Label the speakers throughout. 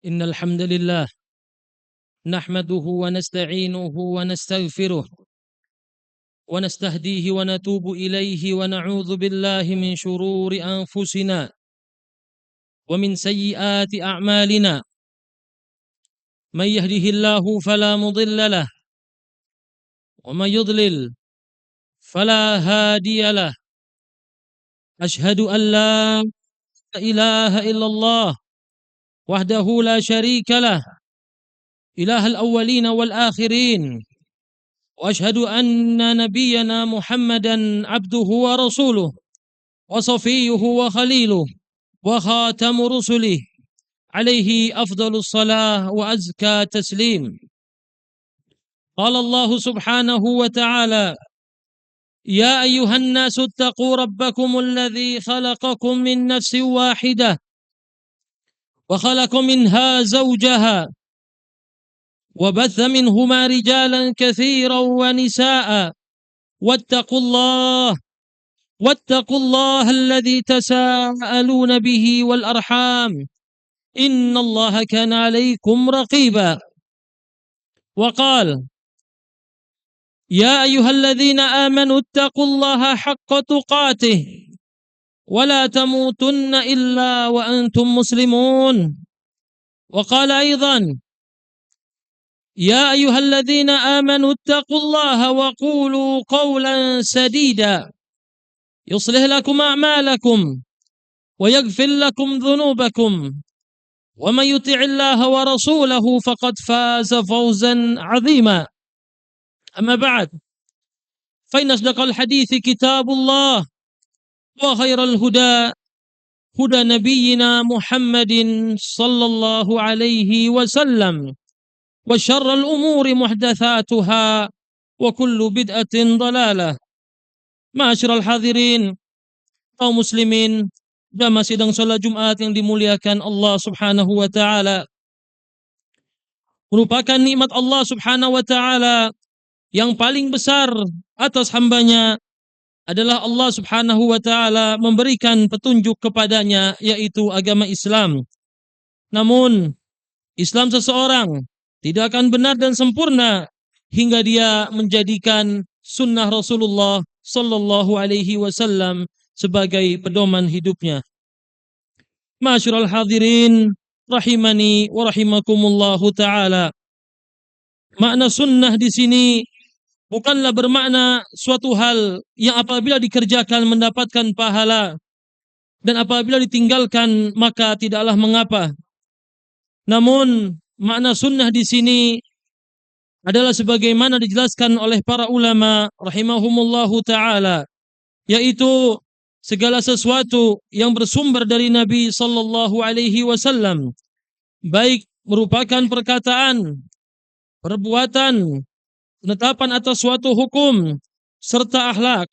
Speaker 1: إن الحمد لله نحمده ونستعينه ونستغفره ونستهديه ونتوب إليه ونعوذ بالله من شرور أنفسنا ومن سيئات أعمالنا. من يهده الله فلا مضل له ومن يضلل فلا هادي له. أشهد أن لا إله إلا الله وحده لا شريك له إله الأولين والآخرين، وأشهد أن نبينا محمدا عبده ورسوله وصفيه وخليله وخاتم رسله، عليه أفضل الصلاة وأزكى تسليم. قال الله سبحانه وتعالى: يا أيها الناس اتقوا ربكم الذي خلقكم من نفس واحدة وخلق منها زوجها وبث منهما رجالا كثيرا ونساء واتقوا الله الذي تساءلون به والأرحام إن الله كان عليكم رقيبا. وقال: يا أيها الذين آمنوا اتقوا الله حق تقاته ولا تموتن إلا وأنتم مسلمون. وقال أيضا: يا أيها الذين آمنوا اتقوا الله وقولوا قولا سديدا يصلح لكم أعمالكم ويغفر لكم ذنوبكم ومن يطع الله ورسوله فقد فاز فوزا عظيما. أما بعد، فإن أصدق الحديث كتاب الله وخير الهدى هدى نبينا محمد صلى الله عليه وسلم، وشر الأمور محدثاتها وكل بدعة ضلالة. Ma'asyiral hadirin, kaum muslimin, jamaah sidang salat Jumat yang dimuliakan Allah Subhanahu wa taala. Merupakan nikmat Allah Subhanahu wa taala yang paling besar atas hambanya adalah Allah Subhanahu wa taala memberikan petunjuk kepadanya, yaitu agama Islam. Namun Islam seseorang tidak akan benar dan sempurna hingga dia menjadikan sunnah Rasulullah sallallahu alaihi wasallam sebagai pedoman hidupnya. Ma'asyiral hadirin rahimani wa rahimakumullahu taala. Makna sunnah di sini bukanlah bermakna suatu hal yang apabila dikerjakan mendapatkan pahala dan apabila ditinggalkan maka tidaklah mengapa. Namun makna sunnah di sini adalah sebagaimana dijelaskan oleh para ulama rahimahumullahu taala, yaitu segala sesuatu yang bersumber dari Nabi sallallahu alaihi wasallam, baik merupakan perkataan, perbuatan, penetapan atas suatu hukum serta akhlak,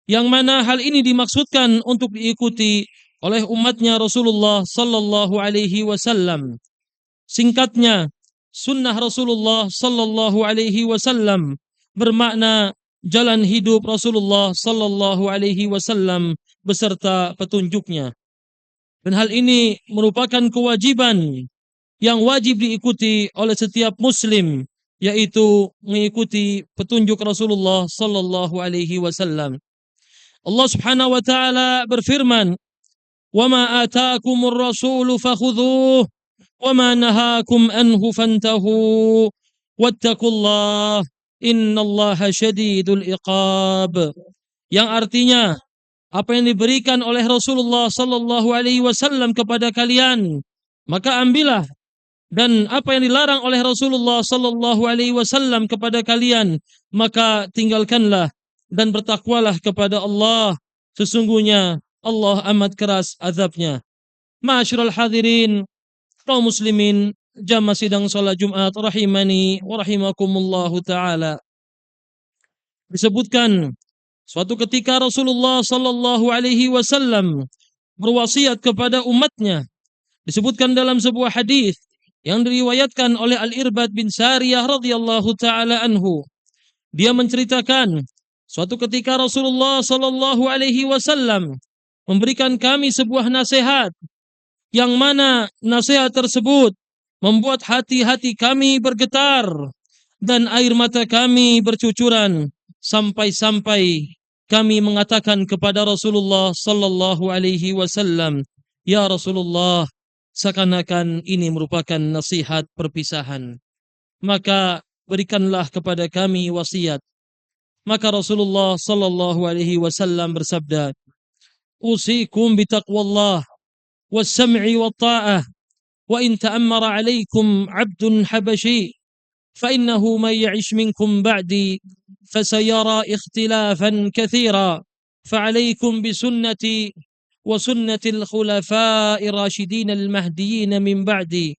Speaker 1: yang mana hal ini dimaksudkan untuk diikuti oleh umatnya Rasulullah sallallahu alaihi wasallam. Singkatnya, sunnah Rasulullah sallallahu alaihi wasallam bermakna jalan hidup Rasulullah sallallahu alaihi wasallam beserta petunjuknya. Dan hal ini merupakan kewajiban yang wajib diikuti oleh setiap muslim, yaitu mengikuti petunjuk Rasulullah sallallahu alaihi wasallam. Allah Subhanahu wa taala berfirman: "Wa ma ataakumur rasulu fakhudhuhu wa ma nahakum anhu fantahu wattaqullah innallaha syadidul iqab." Yang artinya, apa yang diberikan oleh Rasulullah sallallahu alaihi wasallam kepada kalian maka ambillah, dan apa yang dilarang oleh Rasulullah sallallahu alaihi wasallam kepada kalian maka tinggalkanlah, dan bertakwalah kepada Allah, sesungguhnya Allah amat keras azabnya. Ma'asyiral hadirin, kaum muslimin, jamaah sidang salat Jumat rahimani wa rahimakumullahu taala. Disebutkan suatu ketika Rasulullah sallallahu alaihi wasallam berwasiat kepada umatnya. Disebutkan dalam sebuah hadis yang diriwayatkan oleh Al-Irbad bin Sariyah radhiyallahu taala anhu. Dia menceritakan suatu ketika Rasulullah sallallahu alaihi wasallam memberikan kami sebuah nasihat, yang mana nasihat tersebut membuat hati-hati kami bergetar dan air mata kami bercucuran sampai-sampai kami mengatakan kepada Rasulullah sallallahu alaihi wasallam, "Ya Rasulullah, seakan-akan ini merupakan nasihat perpisahan. Maka berikanlah kepada kami wasiat." Maka Rasulullah sallallahu alaihi wasallam bersabda, "Usikum bitaqwallah was-sam'i wat-ta'ah wa in ta'ammara 'alaikum 'abdun habashi فإنه من يعش منكم بعدي فسيرى اختلافا كثيرا فعليكم بسنتي وسنة الخلفاء الراشدين المهديين من بعدي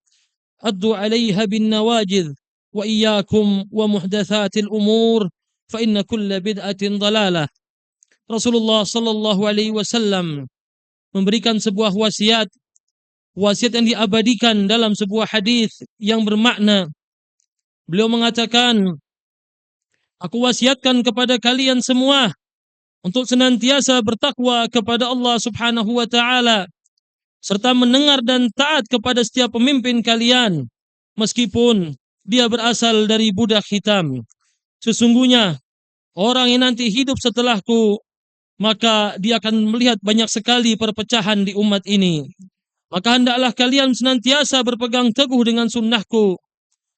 Speaker 1: عضوا عليها بالنواجذ وإياكم ومحدثات الأمور فإن كل بدعة ضلالة." Rasulullah sallallahu alaihi wasallam memberikan sebuah wasiat yang diabadikan dalam sebuah hadis yang bermakna. Beliau mengatakan, "Aku wasiatkan kepada kalian semua untuk senantiasa bertakwa kepada Allah Subhanahu wa taala serta mendengar dan taat kepada setiap pemimpin kalian meskipun dia berasal dari budak hitam. Sesungguhnya orang yang nanti hidup setelahku, maka dia akan melihat banyak sekali perpecahan di umat ini. Maka hendaklah kalian senantiasa berpegang teguh dengan sunnahku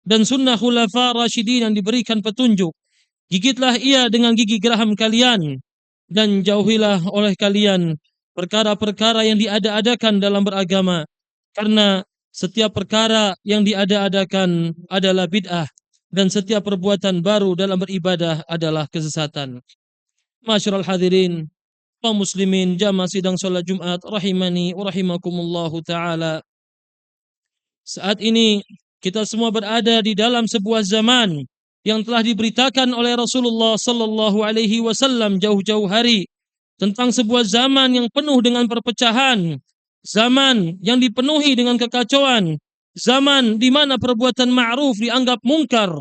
Speaker 1: dan sunnah khulafa rasyidin yang diberikan petunjuk. Gigitlah ia dengan gigi geraham kalian dan jauhilah oleh kalian perkara-perkara yang diada-adakan dalam beragama, karena setiap perkara yang diada-adakan adalah bid'ah dan setiap perbuatan baru dalam beribadah adalah kesesatan." Masyarul hadirin, kaum muslimin jamaah sidang salat Jumat rahimani wa rahimakumullahu taala. Saat ini kita semua berada di dalam sebuah zaman yang telah diberitakan oleh Rasulullah sallallahu alaihi wasallam jauh-jauh hari tentang sebuah zaman yang penuh dengan perpecahan, zaman yang dipenuhi dengan kekacauan, zaman di mana perbuatan ma'ruf dianggap mungkar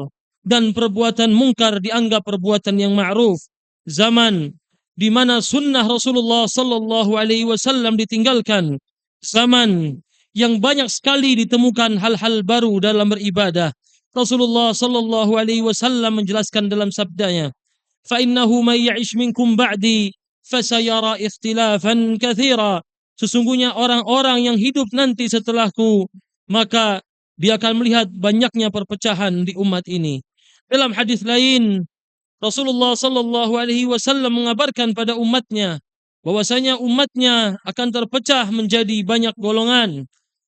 Speaker 1: dan perbuatan mungkar dianggap perbuatan yang ma'ruf, zaman di mana sunnah Rasulullah sallallahu alaihi wasallam ditinggalkan, zaman yang banyak sekali ditemukan hal-hal baru dalam beribadah. Rasulullah sallallahu alaihi wasallam menjelaskan dalam sabdanya, "Fa innahu may ya'ish minkum ba'di fasayara ikhtilafan katsira." Sesungguhnya orang-orang yang hidup nanti setelahku, maka dia akan melihat banyaknya perpecahan di umat ini. Dalam hadis lain, Rasulullah sallallahu alaihi wasallam mengabarkan pada umatnya bahwasanya umatnya akan terpecah menjadi banyak golongan.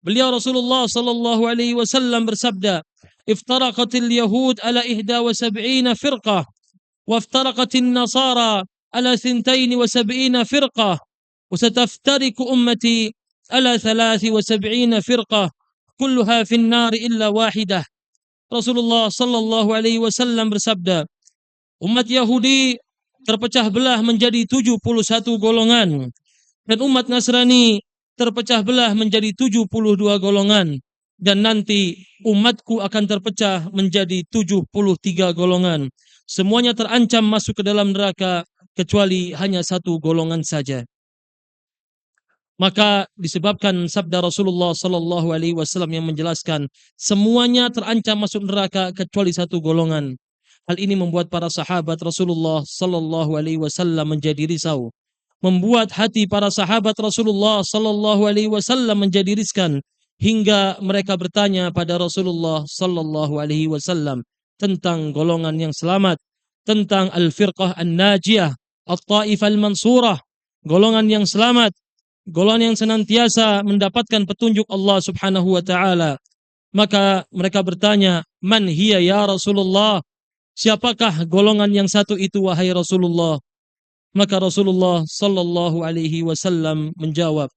Speaker 1: Beliau Rasulullah sallallahu alaihi wasallam bersabda, "Iftaraqatil yahud ala 71 firqah wa iftaraqatin nasara ala 72 firqah wa sataftariqu ummati ala 73 firqah kulluha fin nar illa wahidah." Rasulullah sallallahu alaihi wasallam bersabda, umat Yahudi terpecah belah menjadi 71 golongan dan umat Nasrani terpecah belah menjadi 72 golongan, dan nanti umatku akan terpecah menjadi 73 golongan. Semuanya terancam masuk ke dalam neraka kecuali hanya satu golongan saja. Maka disebabkan sabda Rasulullah sallallahu alaihi wasallam yang menjelaskan semuanya terancam masuk neraka kecuali satu golongan. Hal ini membuat para sahabat Rasulullah sallallahu alaihi wasallam menjadi risau, membuat hati para sahabat Rasulullah sallallahu alaihi wasallam menjadi riskan, hingga mereka bertanya pada Rasulullah sallallahu alaihi wasallam tentang golongan yang selamat, tentang al-firqah an-najiyah, at-taifah al-mansurah, golongan yang selamat, golongan yang senantiasa mendapatkan petunjuk Allah Subhanahu wa taala. Maka mereka bertanya, "Man hiya ya Rasulullah?" Siapakah golongan yang satu itu wahai Rasulullah? Maka Rasulullah sallallahu alaihi wasallam menjawab,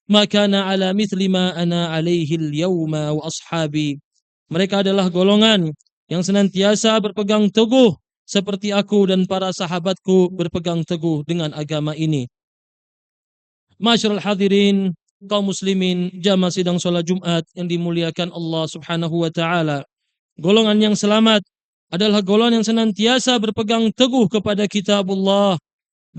Speaker 1: "Ma kana ala mithli ma ana alaihi al-yawma wa ashabi." Mereka adalah golongan yang senantiasa berpegang teguh seperti aku dan para sahabatku berpegang teguh dengan agama ini. Masyarul hadirin, kaum muslimin, jamaah sidang salat Jumat yang dimuliakan Allah Subhanahu wa taala. Golongan yang selamat adalah golongan yang senantiasa berpegang teguh kepada kitabullah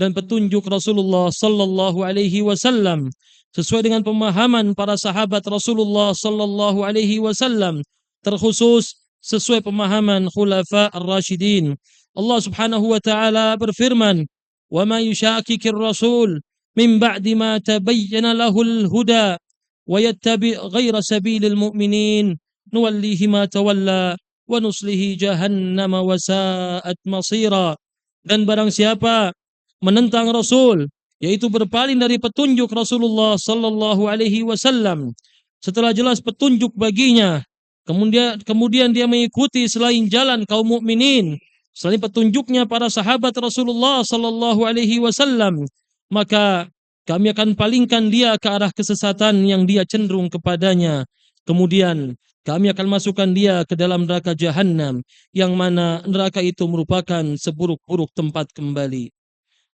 Speaker 1: dan petunjuk Rasulullah sallallahu alaihi wasallam sesuai dengan pemahaman para sahabat Rasulullah sallallahu alaihi wasallam, terkhusus sesuai pemahaman khulafa ar-rasyidin. Allah Subhanahu wa taala berfirman, "Wa may yushaqiqir rasul min ba'di ma tabayyana lahul huda wa yattabi' ghaira sabilil mu'minin nuwallihi ma tawalla wa nuslihi jahannama wa sa'at masira." Dan barang siapa menentang Rasul, yaitu berpaling dari petunjuk Rasulullah sallallahu alaihi wasallam setelah jelas petunjuk baginya, kemudian dia mengikuti selain jalan kaum mukminin, selain petunjuknya para sahabat Rasulullah sallallahu alaihi wasallam, maka kami akan palingkan dia ke arah kesesatan yang dia cenderung kepadanya. Kemudian kami akan masukkan dia ke dalam neraka jahanam, yang mana neraka itu merupakan seburuk-buruk tempat kembali.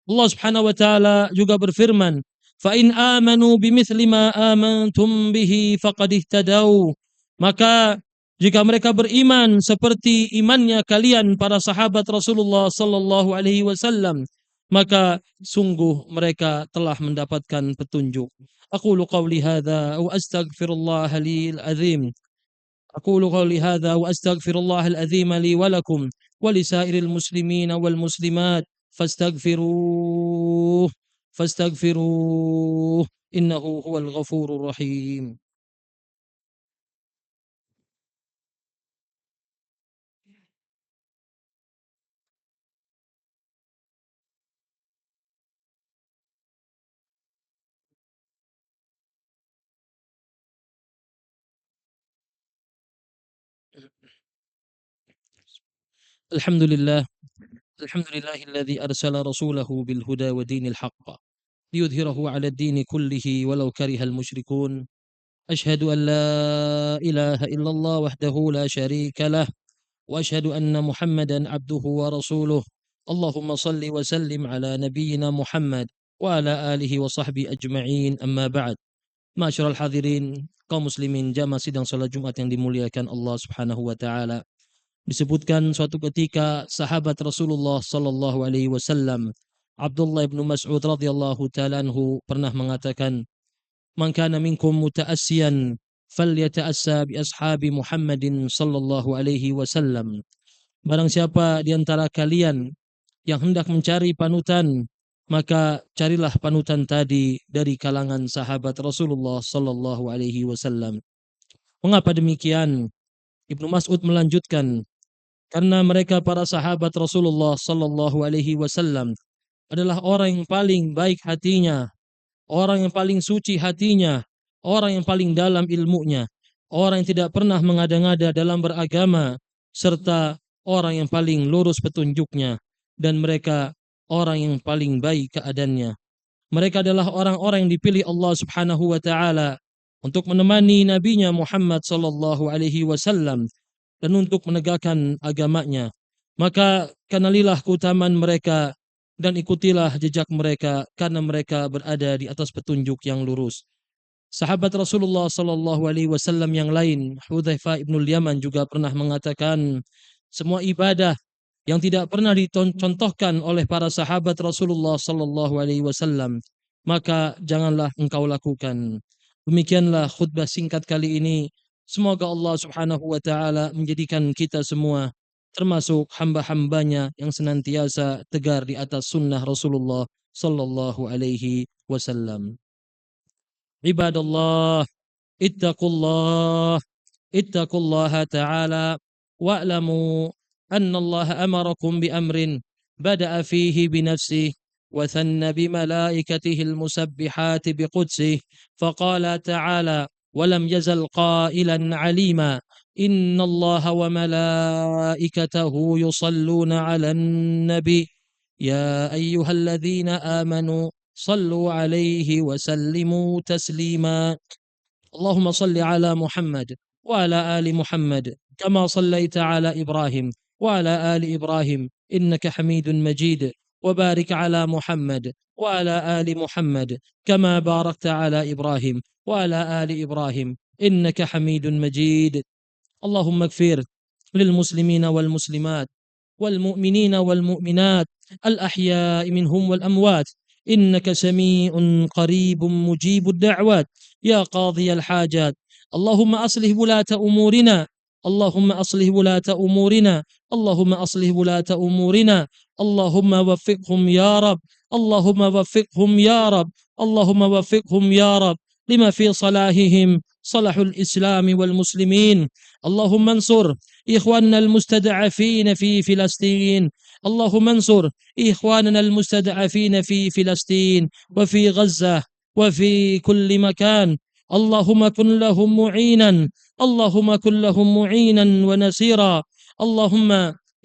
Speaker 1: Allah Subhanahu wa taala juga berfirman, "Fa in amanu bimithli ma amantum bihi faqad ihtadau." Maka jika mereka beriman seperti imannya kalian para sahabat Rasulullah sallallahu alaihi wasallam, maka sungguh mereka telah mendapatkan petunjuk. Aqulu qawli hadza wa astaghfirullah li al-azim. أقول قولي هذا وأستغفر الله العظيم لي ولكم ولسائر المسلمين والمسلمات فاستغفروه إنه هو الغفور الرحيم. الحمد لله الحمد لله الذي أرسل رسوله بالهدى ودين الحق ليظهره على الدين كله ولو كره المشركون. أشهد أن لا إله إلا الله وحده لا شريك له وأشهد أن محمدا عبده ورسوله. اللهم صل وسلم على نبينا محمد وعلى آله وصحبه أجمعين. أما بعد. Masyarul hadirin, kaum muslimin jamaah sidang salat Jumat yang dimuliakan Allah Subhanahu wa taala. Disebutkan suatu ketika sahabat Rasulullah sallallahu alaihi wasallam Abdullah bin Mas'ud radhiyallahu taala anhu pernah mengatakan, "Man kana minkum muta'assiyan falyata'assa bi ashabi Muhammadin sallallahu alaihi wasallam." Barang siapa di antara kalian yang hendak mencari panutan, maka carilah panutan tadi dari kalangan sahabat Rasulullah sallallahu alaihi wasallam. Mengapa demikian? Ibnu Mas'ud melanjutkan, karena mereka para sahabat Rasulullah sallallahu alaihi wasallam adalah orang yang paling baik hatinya, orang yang paling suci hatinya, orang yang paling dalam ilmunya, orang yang tidak pernah mengada-ngada dalam beragama, serta orang yang paling lurus petunjuknya, dan mereka orang yang paling baik keadaannya. Mereka adalah orang-orang yang dipilih Allah Subhanahu wa taala untuk menemani nabinya Muhammad sallallahu alaihi wasallam dan untuk menegakkan agamanya. Maka kenalilah keutamaan mereka dan ikutilah jejak mereka, karena mereka berada di atas petunjuk yang lurus. Sahabat Rasulullah sallallahu alaihi wasallam yang lain, Hudzaifah ibnul Yaman, juga pernah mengatakan, semua ibadah yang tidak pernah dicontohkan oleh para sahabat Rasulullah sallallahu alaihi wasallam, maka janganlah engkau lakukan. Demikianlah khutbah singkat kali ini. Semoga Allah Subhanahu wa taala menjadikan kita semua termasuk hamba-hambanya yang senantiasa tegar di atas sunnah Rasulullah sallallahu alaihi wasallam. Ibadallah, ittaqullah, ittaqullaha ta'ala wa'lamu أن الله أمركم بأمر بدأ فيه بنفسه وثنى بملائكته المسبحات بقدسه فقال تعالى ولم يزل قائلا عليما إن الله وملائكته يصلون على النبي يا أيها الذين آمنوا صلوا عليه وسلموا تسليما اللهم صل على محمد وعلى آل محمد كما صليت على إبراهيم وعلى آل إبراهيم إنك حميد مجيد وبارك على محمد وعلى آل محمد كما باركت على إبراهيم وعلى آل إبراهيم إنك حميد مجيد اللهم اغفر للمسلمين والمسلمات والمؤمنين والمؤمنات الأحياء منهم والأموات إنك سميع قريب مجيب الدعوات يا قاضي الحاجات. اللهم أصلح ولاة أمورنا، اللهم أصلح ولاة أمورنا، اللهم أصلح ولاة أمورنا، اللهم وفقهم يا رب، اللهم وفقهم يا رب، اللهم وفقهم يا رب لما في صلاحهم صلح الإسلام والمسلمين. اللهم انصر إخواننا المستضعفين في فلسطين، اللهم انصر إخواننا المستضعفين في فلسطين وفي غزة وفي كل مكان. اللهم كن لهم معينا، اللهم كن لهم معينا ونصيرا. اللهم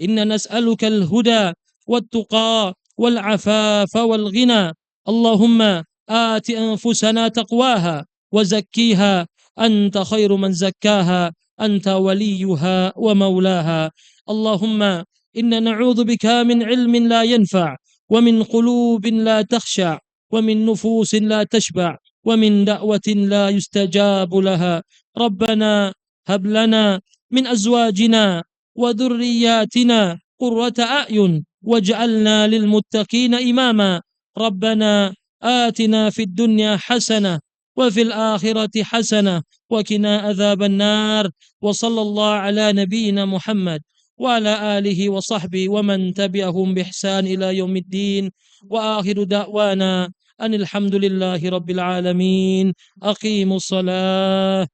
Speaker 1: إنا نسألك الهدى والتقى والعفاف والغنى. اللهم آت أنفسنا تقواها وزكيها أنت خير من زكاها، أنت وليها ومولاها. اللهم إنا نعوذ بك من علم لا ينفع، ومن قلوب لا تخشع، ومن نفوس لا تشبع، ومن دعوة لا يستجاب لها. ربنا هب لنا من أزواجنا وذرياتنا قرة أعين واجعلنا للمتقين إماما. ربنا آتنا في الدنيا حسنة وفي الآخرة حسنة وقنا عذاب النار. وصلى الله على نبينا محمد وعلى آله وصحبه ومن تبعهم بإحسان إلى يوم الدين. وآخر دعوانا أن الحمد لله رب العالمين. أقيموا الصلاة.